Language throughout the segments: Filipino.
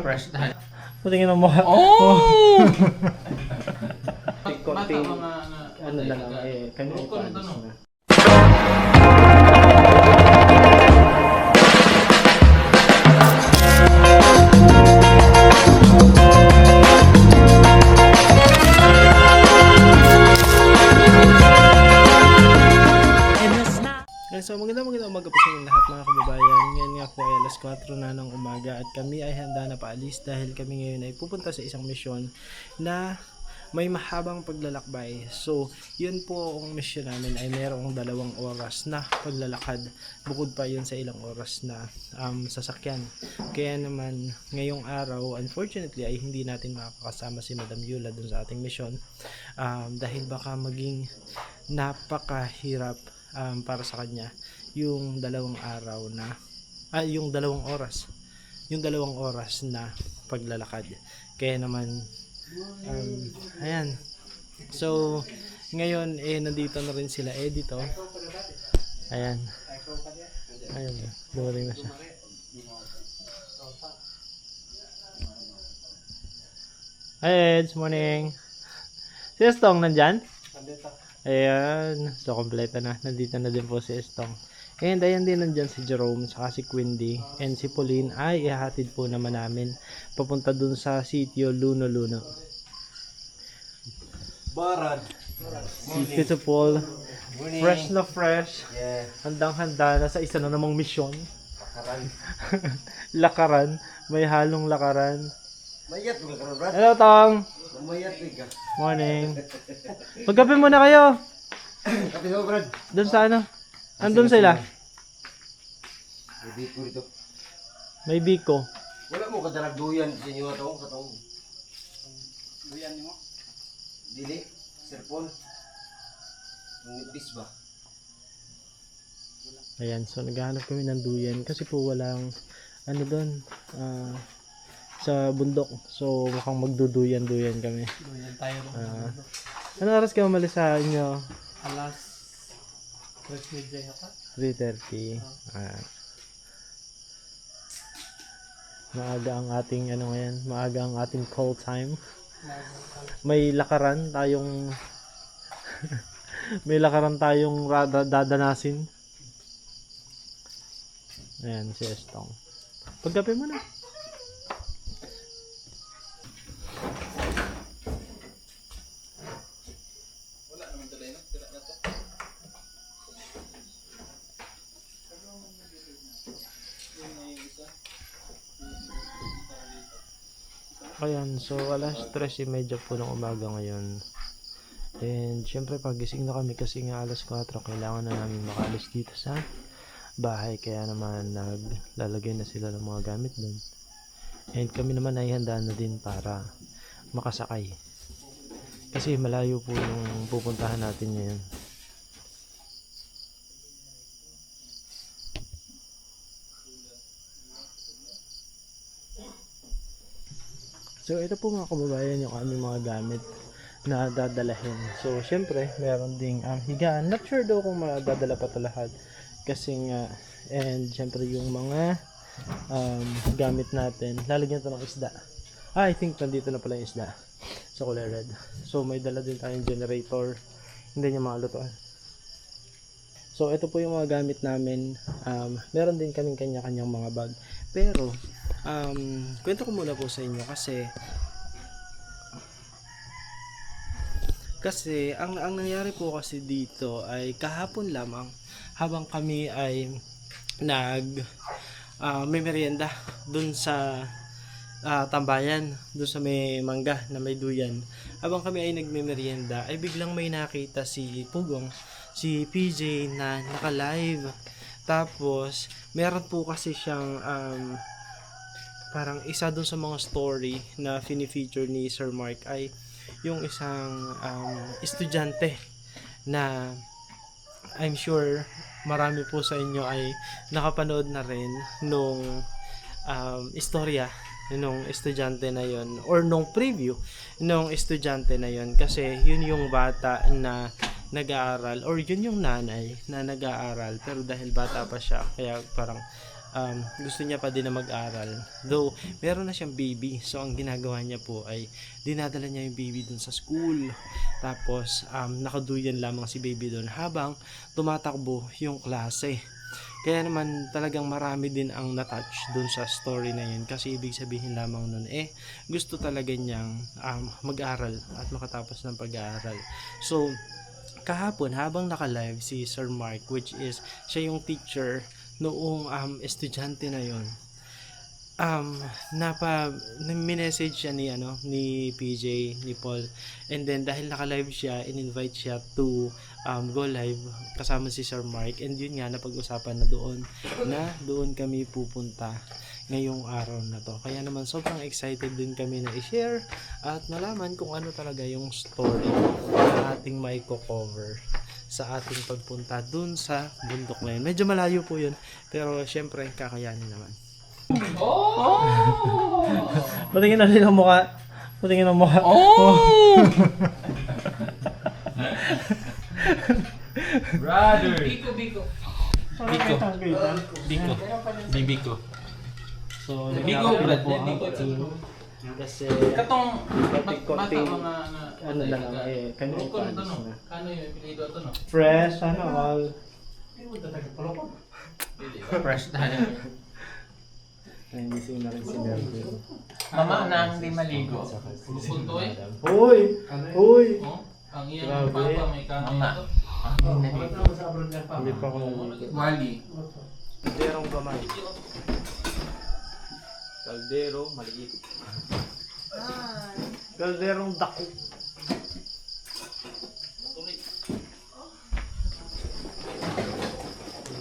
Fresh na. Patingin ang mukha. Oh! Konting, ano na lang, kami ay panis na. So magandang umaga po sa inyong lahat mga kababayan. Ngayon nga po ay alas 4 na ng umaga at kami ay handa na paalis dahil kami ngayon ay pupunta sa isang misyon na may mahabang paglalakbay. So yun po ang misyon namin ay mayroong 2 oras na paglalakad bukod pa yun sa ilang oras na sasakyan. Kaya naman ngayong araw unfortunately ay hindi natin makakasama si Madam Yula dun sa ating misyon dahil baka maging napakahirap para sa kanya yung 2 araw na yung 2 oras na paglalakad. Kaya naman ayan, so ngayon nandito na rin sila dito. Ayan, dumating na siya. Hi Eds, morning. Si Estong nandyan? Ayan, so kompleto na. Nandito na din po si Estong. And ayan din nandyan si Jerome, saka si Quindy, and si Pauline ay ihahatid po naman namin papunta dun sa sitio Luno Luno. Barad. Si Tito Paul, fresh na fresh. Yeah. Handang-handa na sa isa na namang misyon. Lakaran. Lakaran, may halong lakaran. Mayat mo lakaran, brad. Hello Tong! Mayat ka. Morning. Magkape muna kayo. Kape mo, brad. Doon sa ano? Andun sila. Hindi ko rito. May biko. Wala mo kadaragduyan sa inyo katong. Duyan mo? Dili. Serpon. Nipis ba? Ayan, so naghahanap kami ng duyan kasi po walang ano doon sa bundok. So mukhang magduduyan-duyan kami. Duyan tayo. Ano oras kayo umalis sa inyo? Alas 3:30 yata. 3:30. Maaga ang ating ano ngayon, maaga ang ating call time. May lakaran tayong may lakaran tayong dadanasin. Ayan si Estong. Pagkape mo na. Ayan, so alas 3:30 po ng umaga ngayon. And syempre pagising na kami kasi nga alas 4 kailangan na namin makaalis dito sa bahay. Kaya naman naglalagay na sila ng mga gamit doon. And kami naman ay handa na din para makasakay. Kasi malayo po yung pupuntahan natin ngayon. So ito po mga kababayan yung aming mga gamit na dadalahin. So syempre meron ding higaan. Not sure daw kung madadala pa ito lahat. Kasi nga, and syempre yung mga gamit natin, lalagyan ito ng isda. I think nandito na pala yung isda sa kulay red. So may dala din tayong generator. Hindi niya makalutuan. So ito po yung mga gamit namin. Meron din kaming kanya-kanyang mga bag. Pero kwento ko muna po sa inyo kasi ang nangyari po kasi dito ay kahapon lamang habang kami ay may merienda dun sa tambayan, dun sa may mangga na may duyan. Habang kami ay nagme-merienda ay biglang may nakita si Pugong, si PJ na naka-live. Tapos meron po kasi siyang parang isa dun sa mga story na fini-feature ni Sir Mark ay yung isang estudyante na I'm sure marami po sa inyo ay nakapanood na rin nung istorya nung estudyante na yon or nung preview nung estudyante na yon kasi yun yung bata na nag-aaral or yun yung nanay na nag-aaral pero dahil bata pa siya kaya parang gusto niya pa din na mag-aral. Though, meron na siyang baby. So, ang ginagawa niya po ay dinadala niya yung baby dun sa school. Tapos, nakaduyan lamang si baby dun habang tumatakbo yung klase. Kaya naman talagang marami din ang na-touch dun sa story na yun. Kasi ibig sabihin lamang nun, gusto talaga niyang mag-aral at makatapos ng pag-aaral. So, kahapon habang naka-live si Sir Mark, which is siya yung teacher noong estudyante na yun, message siya ni PJ, ni Paul, and then dahil naka-live siya, in-invite siya to go live kasama si Sir Mark, and yun nga napag-usapan na doon kami pupunta ngayong araw na to. Kaya naman sobrang excited din kami na i-share at malaman kung ano talaga yung story na ating may cover sa ating pagpunta dun sa bundok na yun. Medyo malayo po yun, pero syempre kakayanin naman. Patingin natin ang mukha. Patingin ang mukha. Brother! Biko. So, Biko, brad. po ang team. Kasi, Katong konting, ano na lang, kanya ipanis na. Ano yung pilido ito, no? Fresh, all. Fresh tayo. Ay, gising na rin si Melvin. Mama na hindi maligo. Punto eh. Hoy! Oh, ang iyang Grabe. papa may kano Mama. ito. Hindi pa ako naliligo. Wali. Kalderong gamay. Kaldero, maliit. Kalderong dako.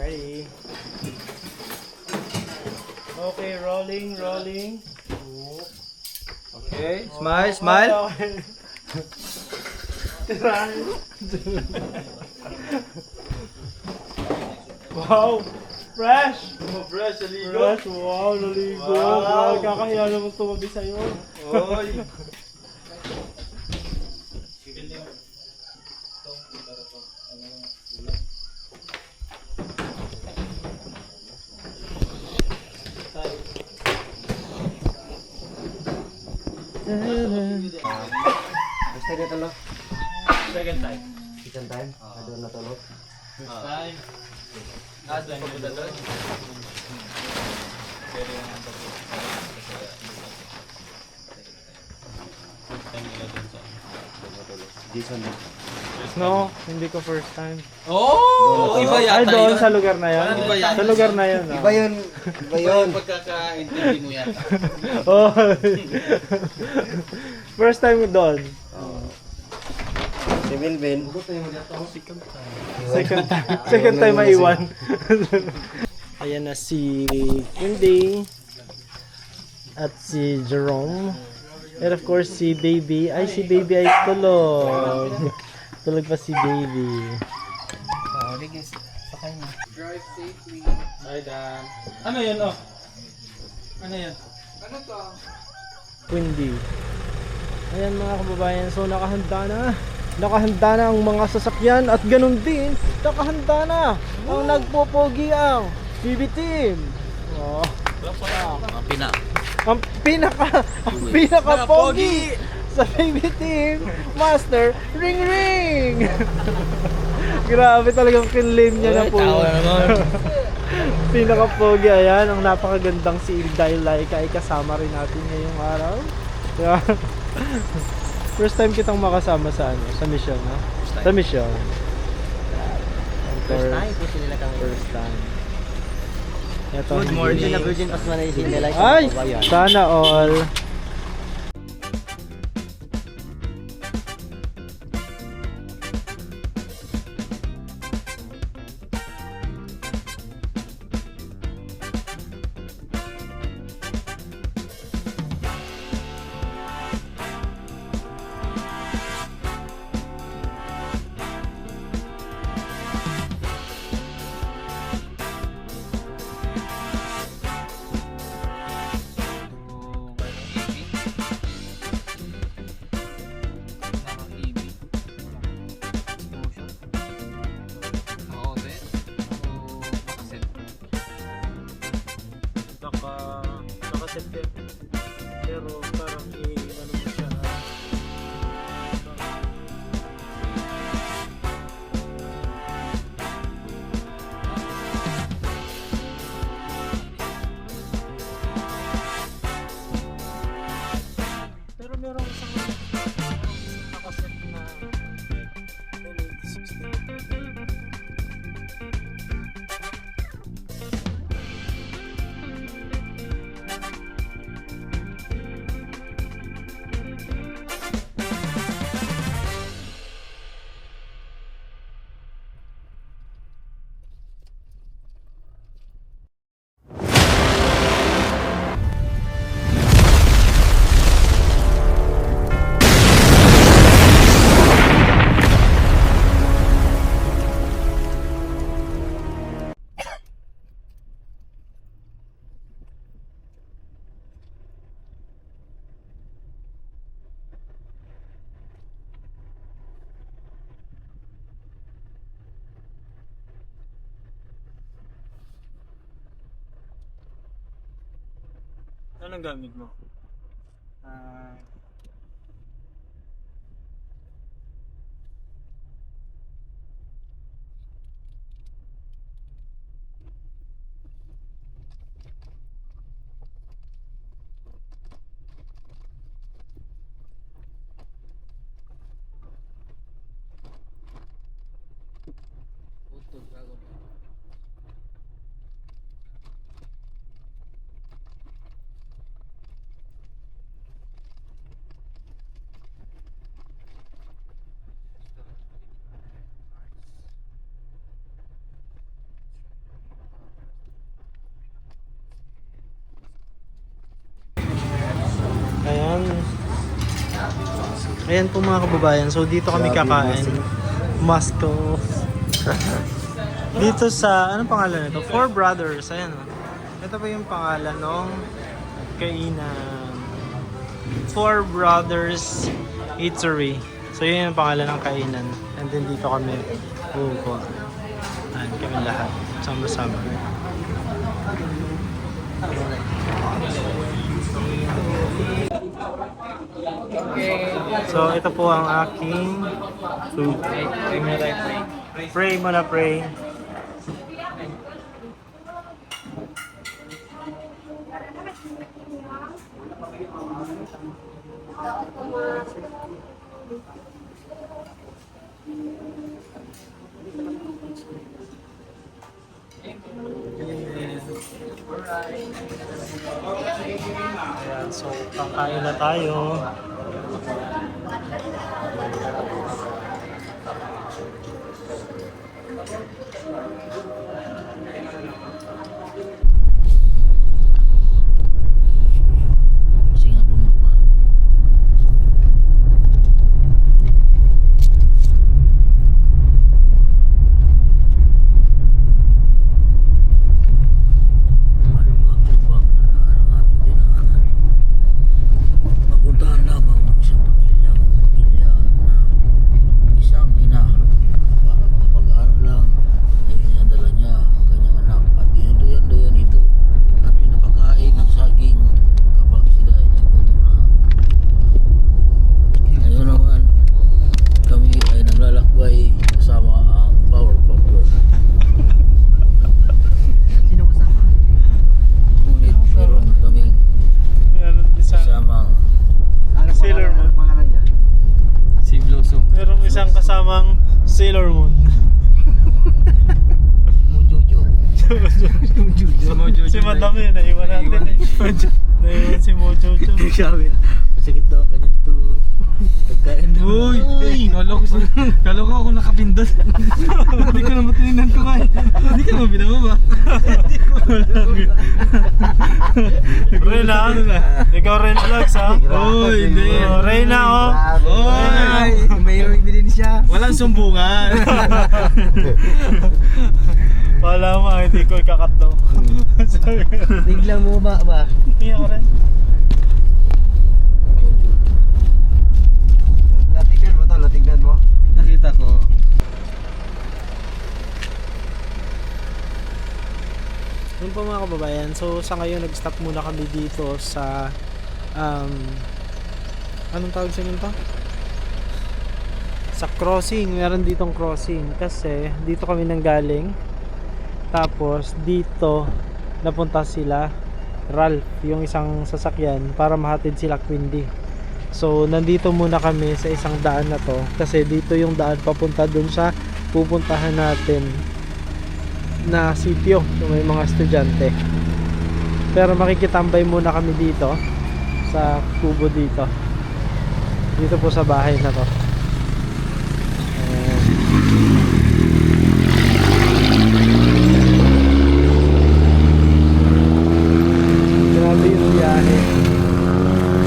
Ready? Okay, rolling. Okay, smile. Wow! Fresh! Fresh, aligo. Fresh! Wow! Naligo! Wow! Kakahiya naman tumabi sa'yo. Oy. Basta na talo. Second time. Second time. Ano na talo? First time. Doon yung doon. Jason na. No, hindi ko first time. Oh! Iba Ay, yata doon yun. sa lugar na yun. Iba yan. Sa lugar na yun. Iba yun. Iba yun. Pagkakaintindi mo yata. Oh. First time doon. Si Melvin. Second time maiwan. Ayan na si Indy at si Jerome. And of course si Baby. Ay, si Baby ay tulog. Tulog pa si Baby. Drive safely. Ay, Dan. Ano yun, oh? Ano yun? Ano to? Windy. Ayan mga kababayan, so nakahanda na. Nakahanda na ang mga sasakyan at ganun din, nakahanda na ang nagpopogi ang BB Team. Oh. Ang pinaka pogi sa BB Team, Master Ring Ring. Grabe talagang kinlim niya na po. Pinaka-pogi, ayan, ang napakagandang si Ilday Laika ay kasama rin natin ngayong araw. Diba? First time kitang makasama sa sa mission, ha? Sa mission. First time po sila kami. First time. Ito, Good morning. Na Virgin Osman ay sila like. Ay, sana all. selfie. Pero parang ano mo siya. Pero merong isang nakaset na 1080-60. Anong gamit mo? Ayan. Ayan po mga kababayan. So dito kami kakain. Moscow. Dito sa, anong pangalan nito? Four Brothers. Ayan o. Ito pa yung pangalan ng kainan. Four Brothers Eatery. So yun yung pangalan ng kainan. And then dito kami uupo. Ayan kami lahat. Sama-sama. So ito po ang aking food. Pray muna, pray. Ayan, so kakain na tayo. Isang kasamang Sailor Moon. Si Madam yun, naiwan natin eh. Naiwan si Mojojo. Sabi na, masakit daw ang kanyang tuhod. Pagkain daw. Uy! Kala ko ako nakapindot. Hindi ko naman tinignan ko nga. Hindi ka naman binababa. Reyna, ikaw rin vlogs ha? Uy, hindi. Reyna oh. Uy! Mayroong ibinin siya. Walang sumbungan. Wala mo, hindi ko ikakat daw. Biglang bumaba ba? Hindi ako rin. Latignan mo to, latignan mo. Nakita ko. Yun po mga kababayan. So sa ngayon nag-stop muna kami dito sa anong tawag sa inyo to? Sa crossing. Meron ditong crossing kasi dito kami nanggaling. Tapos dito napunta sila Ralph, yung isang sasakyan para mahatid sila Quindy. So nandito muna kami sa isang daan na to kasi dito yung daan papunta dun sa pupuntahan natin na sitio, so may mga estudyante. Pero makikitambay muna kami dito sa kubo dito po sa bahay na to. Ayan. Grabe yung biyahe.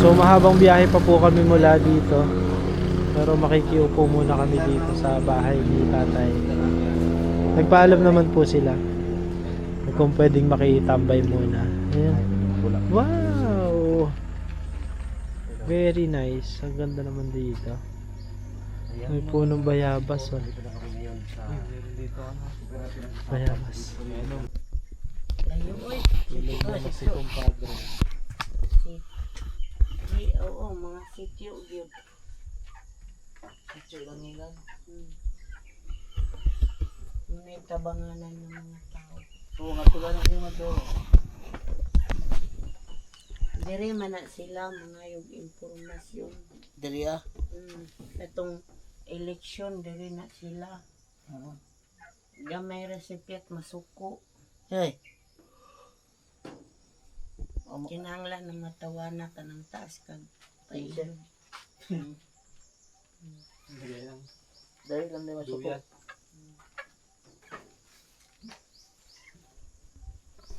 So mahabang biyahe pa po kami mula dito, pero makikiupo muna kami dito sa bahay ni tatay. Nagpaalam naman po sila kung pwedeng makitambay muna. Ayan. Wow! Very nice. Ang ganda naman dito. May punong bayabas. Oh. Bayabas. Si compadre. Oo, mga sityo yun. Sityo lang nila. May tabanganan ng mga tao. Oo, nga tulad ng yung ito. Dire man na sila mga yung impormasyon. Dali ah. Itong eleksyon, dire na sila. Gamay resipyat masuko. Hey. Kinahanglan na matawana ka ng taas kag pailog. Dali lang din masuko.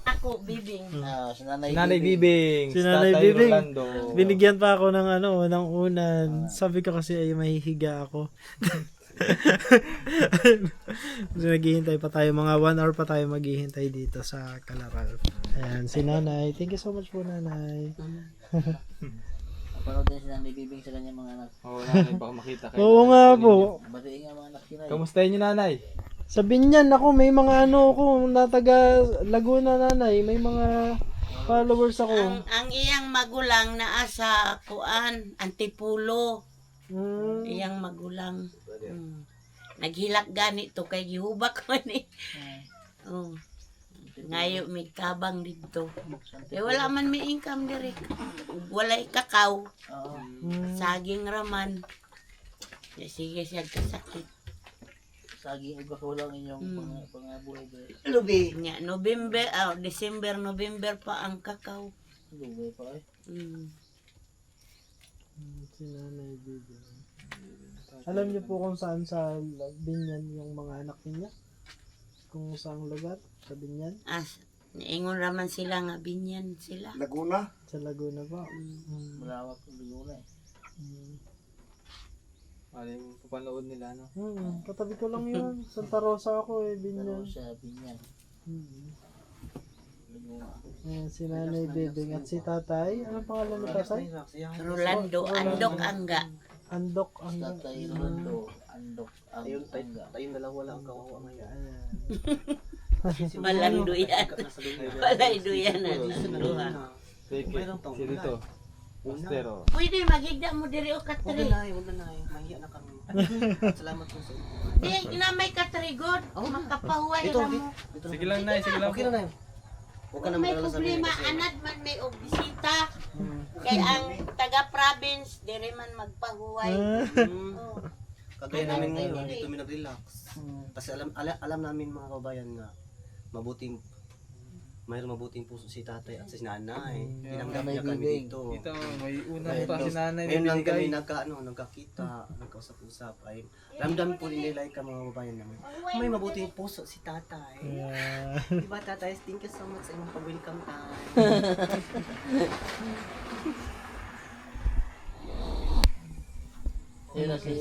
Ako, bibing. Si Nanay Nanay Bibing. Bibing. Si Nanay Tatay Bibing. Rolando. Binigyan pa ako ng ng unan. Sabi ko kasi ay mahihiga ako. So, naghihintay pa tayo. Mga 1 hour pa tayo maghihintay dito sa Kalaral. Ayan, si Nanay. Thank you so much po, Nanay. Napanood din si Nanay Bibing sa kanyang mga anak. Oo, nanay, baka makita kayo. Oo nga po. Batiin nga mga anak yun ay. Kamustahin niyo, nanay? Sa Binyan ako, may mga ako, na taga Laguna, Nanay. May mga followers ako. Ang iyang magulang naa sa kuan, Antipulo. Iyang magulang. Naghilak gani to kay gihubak man eh. Oh. Ngayo may kabang dito. Eh wala man may income diri. Walay kakao. Saging raman. Sige siya kasakit. Saging iba ko lang inyong pangabuhay diri. Lubi. Nya November, November pa ang kakao. Lugay pa eh. Si Nanay Bibing. Alam niyo po kung saan sa Binyan yung mga anak niya? Kung saang lugar sa Binyan? Ingon raman sila nga binyan sila. Laguna? Sa Laguna po. Malawak ang Laguna eh. Ano yung papanood nila, no? Katabi ko lang yun. Santa Rosa ako eh, Pero Binyan. sa Binyan. Laguna. Ayan, si Nanay Bibing at si Tatay. Anong pangalan ni Tatay? Rolando, Andok Angga. Andok ang Tatay Rolando. Andok ang Angga. Tayong dalawa lang ang kawawa ngayon. Walang duyan. Walay duyan na duha. Sige, si dito. Postero. Pwede maghigda mo diri o katri. Huwag na na. Mahiya na kami. Salamat po sa Di na may katri god. Makapahuway ra mo. Sige lang, nay. Sige lang. Okay na na yun. Huwag ka na May mag-alala sa amin problema kasi anad man may og bisita. Kay ang taga province diri man magpahuway. Oh. kagaya namin ngayon, Anad dito kami nag-relax. Kasi alam namin mga kabayan nga mayroong mabuting puso si tatay at si nanay. Tinanggap niya kami dito. Dito, may unang Kahit pa si nanay na ngayon lang kami binigay. nagkakita, nagkausap-usap ay ramdam po nila ka mga kabayan namin. May mabuting puso si tatay. Diba tatay? Thank you so much sa inyong pag-welcome tayo. Yun na si